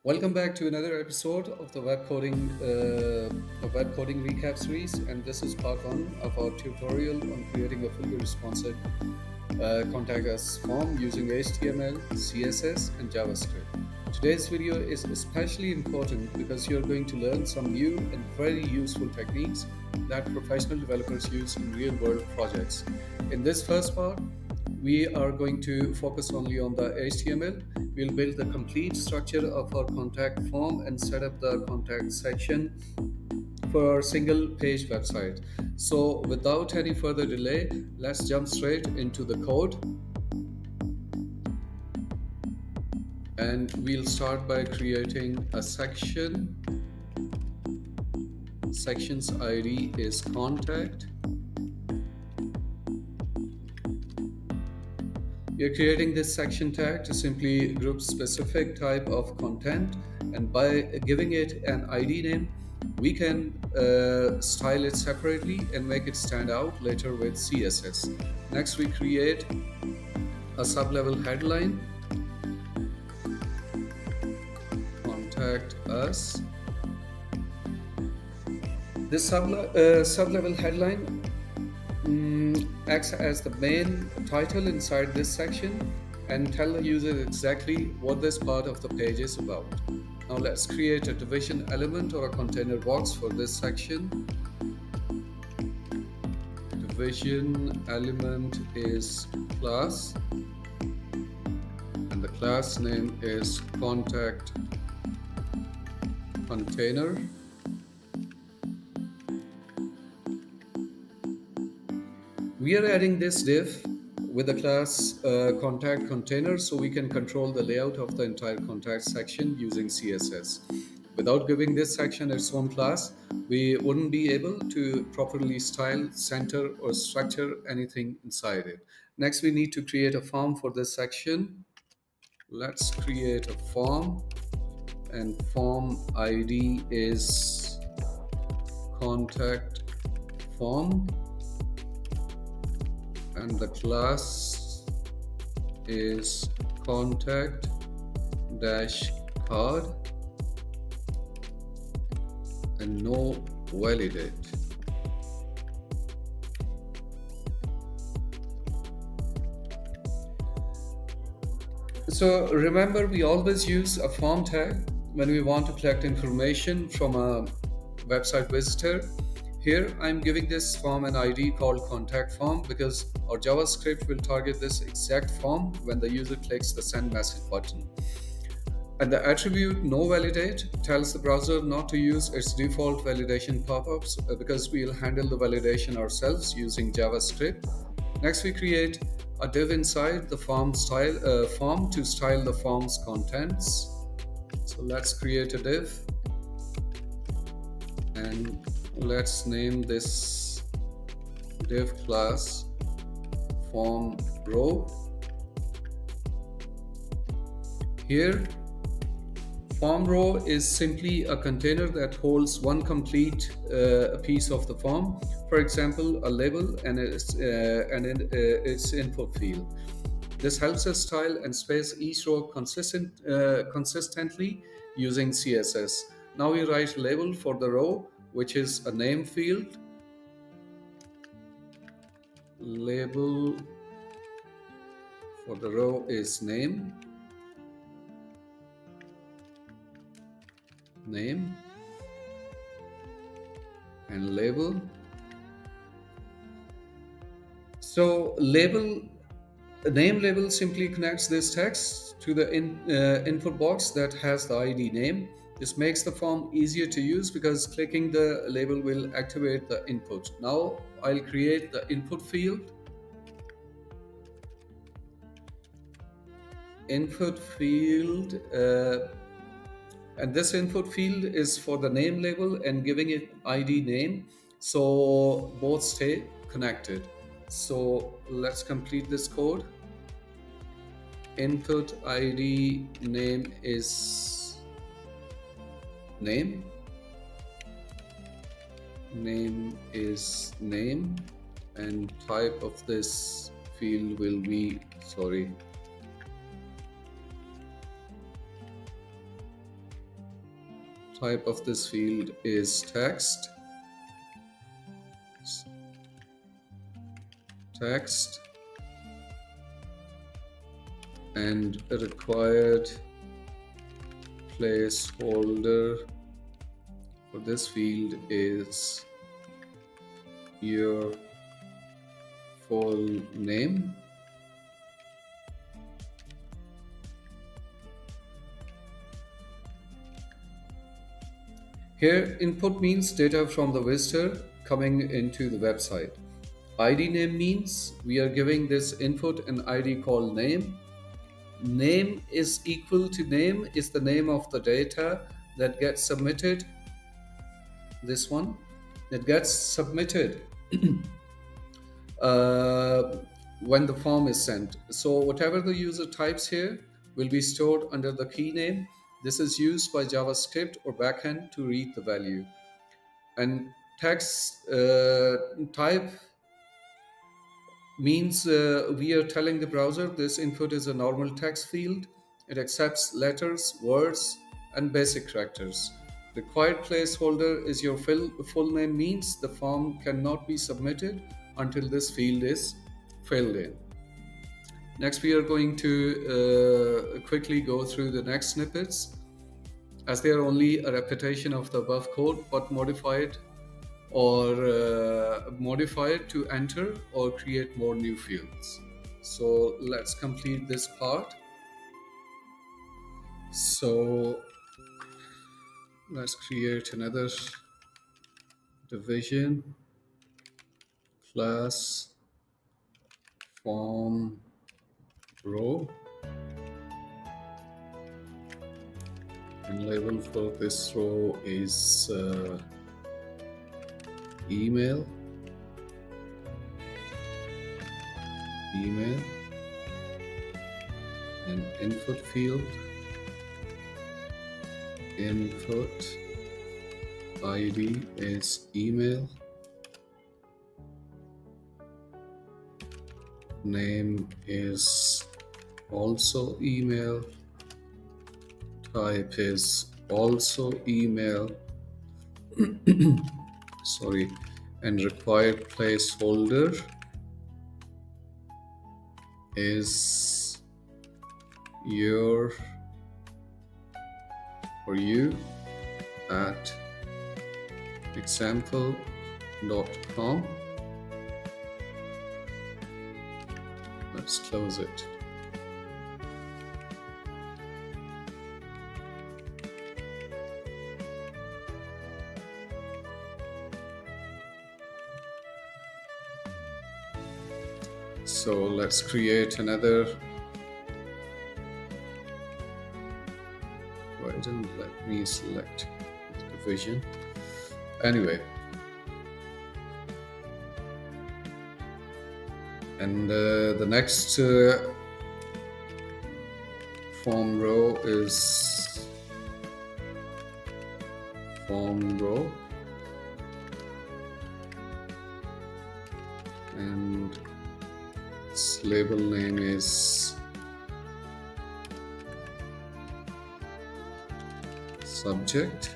Welcome back to another episode of the web coding recap series, and this is part one of our tutorial on creating a fully responsive contact us form using HTML, CSS, and JavaScript. Today's video is especially important because you're going to learn some new and very useful techniques that professional developers use in real-world projects. In this first part, we are going to focus only on the HTML. We'll build the complete structure of our contact form and set up the contact section for a single page website. So without any further delay, let's jump straight into the code. And we'll start by creating a section. Section's ID is contact. We are creating this section tag to simply group specific type of content, and by giving it an ID name, we can style it separately and make it stand out later with CSS. Next, we create a sub-level headline, contact us. This sub-level headline acts as the main title inside this section and tell the user exactly what this part of the page is about. Now let's create a division element or a container box for this section. Division element is class, and the class name is contact container. We are adding this div with the class contact container so we can control the layout of the entire contact section using CSS. Without giving this section its own class, we wouldn't be able to properly style, center, or structure anything inside it. Next, we need to create a form for this section. Let's create a form, and form ID is contact form, and the class is contact dash card and no validate. So remember, we always use a form tag when we want to collect information from a website visitor. Here I'm giving this form an ID called contact form because our JavaScript will target this exact form when the user clicks the send message button. And the attribute no validate tells the browser not to use its default validation pop-ups because we'll handle the validation ourselves using JavaScript. Next, we create a div inside the form to style the form's contents. So let's create a div, and let's name this div class form row. Here, form row is simply a container that holds one complete piece of the form. For example, a label and its input field. This helps us style and space each row consistently using CSS. Now we write label for the row, which is a name field. Label for the row is name. Name and label. So name label simply connects this text to the input box that has the ID name. This makes the form easier to use because clicking the label will activate the input. Now I'll create the input field. Input field, and this input field is for the name label and giving it ID name, so both stay connected. So let's complete this code. Input ID name is name. Name is name, and type of this field will be Type of this field is text, and the required placeholder for this field is your full name. Here, input means data from the visitor coming into the website. ID name means we are giving this input an ID called name. Name is equal to name is the name of the data that gets submitted. This one that gets submitted uh, when the form is sent. So whatever the user types here will be stored under the key name. This is used by JavaScript or backend to read the value. And text type means we are telling the browser this input is a normal text field. It accepts letters, words, and basic characters. Required placeholder is your full name means the form cannot be submitted until this field is filled in. Next, we are going to quickly go through the next snippets as they are only a repetition of the above code but modified to enter or create more new fields. So let's complete this part. So let's create another division, class form row, and label for this row is email, and input field, input ID is email, name is also email, type is also email, sorry, and required placeholder is your or you at example.com. Let's close it. So let's create another. Why didn't let me select division? Anyway, and the next form row is form row, and its label name is subject,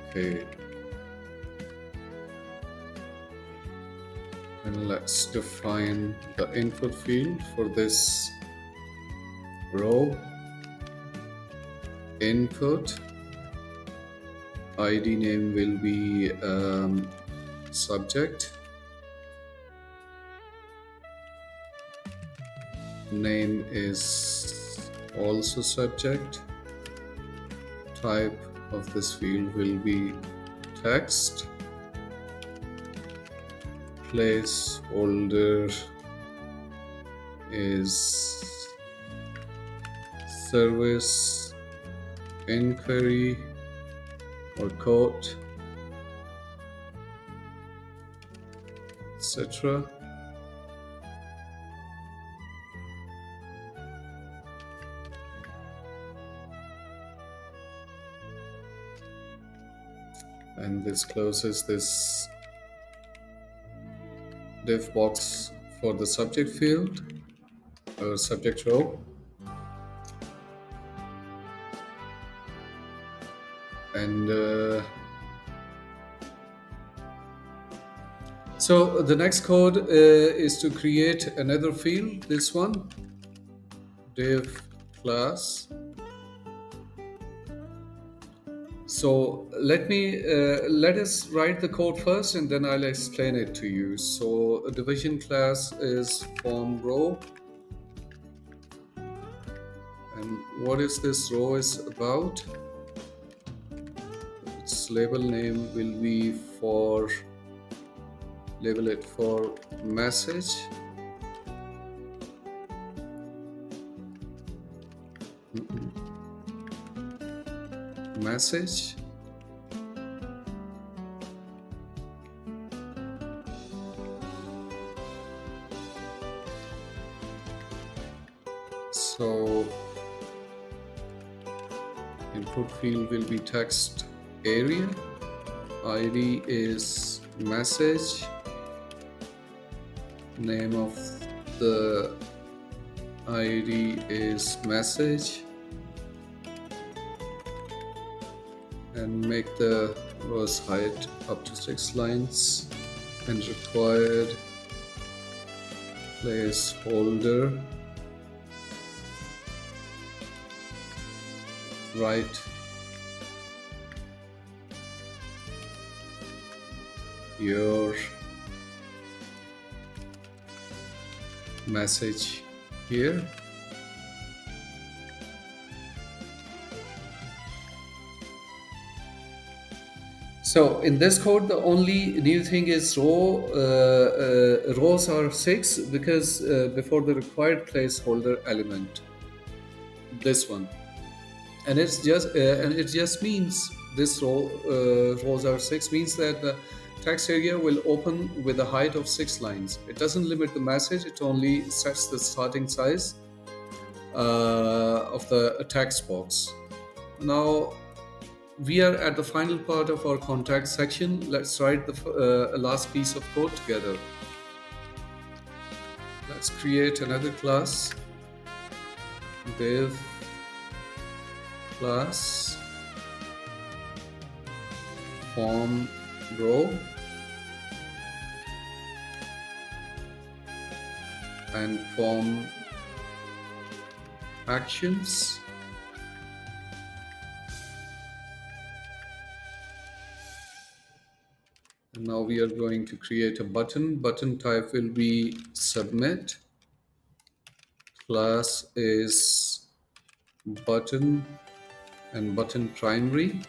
okay, and let's define the input field for this row. Input ID name will be subject, name is also subject, type of this field will be text, placeholder is service, inquiry, or quote, etc. And this closes this div box for the subject field or subject row, and so the next code is to create another field, this one, div class. So let us write the code first, and then I'll explain it to you. So a division class is form row, and what is this row is about? Its label name will be for, label it for message. Message. So input field will be text area, ID is message, name of the ID is message, and make the rows height up to 6 lines, and required placeholder, write your message here. So in this code, the only new thing is rows are 6 because before the required placeholder element, this one, and it just means this rows are 6 means that the text area will open with a height of 6 lines. It doesn't limit the message; it only sets the starting size of the text box. Now we are at the final part of our contact section. Let's write the last piece of code together. Let's create another class, div class form row, and form actions. And now we are going to create a button. Button type will be submit. Class is button and button primary.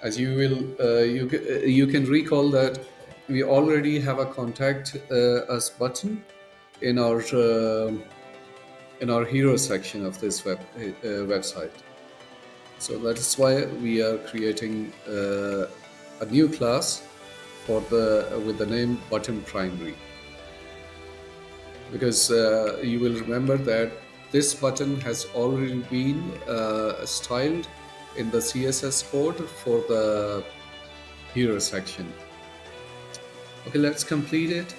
As you will, you can recall that we already have a contact us button in our hero section of this website. So that is why we are creating a new class for with the name button primary, because you will remember that this button has already been styled in the CSS code for the hero section. Okay, let's complete it.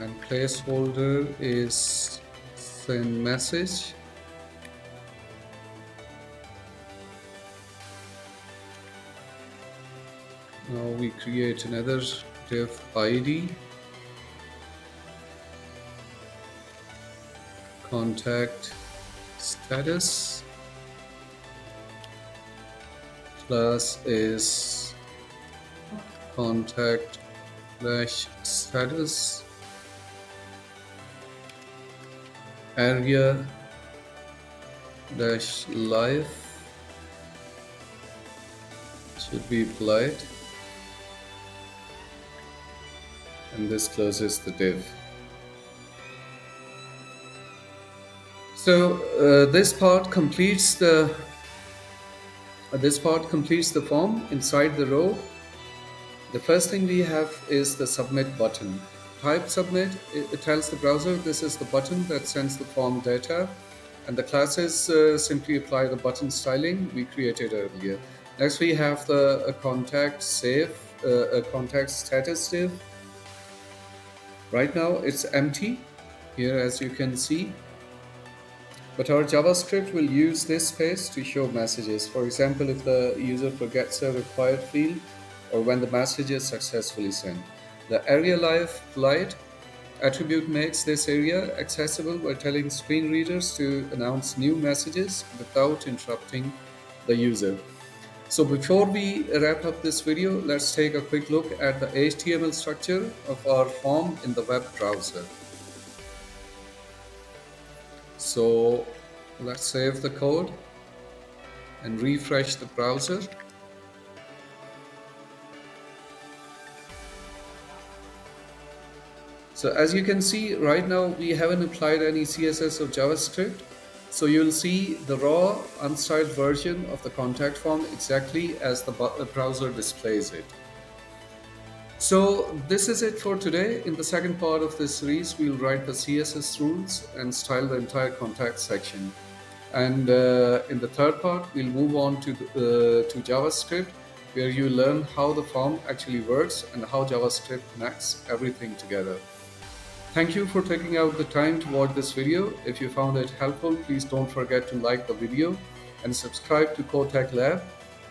And placeholder is send message. Now we create another div ID, contact status, class is contact status, area dash life should be applied, and this closes the div. So this part completes the form inside the row. The first thing we have is the submit button. Type submit, it tells the browser this is the button that sends the form data, And the classes simply apply the button styling we created earlier. Next, we have the contact save, a contact status div. Right now, it's empty here, as you can see. But our JavaScript will use this space to show messages. For example, if the user forgets a required field or when the message is successfully sent. The area light attribute makes this area accessible by telling screen readers to announce new messages without interrupting the user. So before we wrap up this video, let's take a quick look at the HTML structure of our form in the web browser. So let's save the code and refresh the browser. So as you can see right now, we haven't applied any CSS or JavaScript. So you'll see the raw unstyled version of the contact form exactly as the browser displays it. So this is it for today. In the second part of this series, we'll write the CSS rules and style the entire contact section. And in the third part, we'll move on to JavaScript, where you learn how the form actually works and how JavaScript connects everything together. Thank you for taking out the time to watch this video. If you found it helpful, please don't forget to like the video and subscribe to Code Tech Lab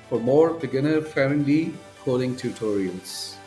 for more beginner-friendly coding tutorials.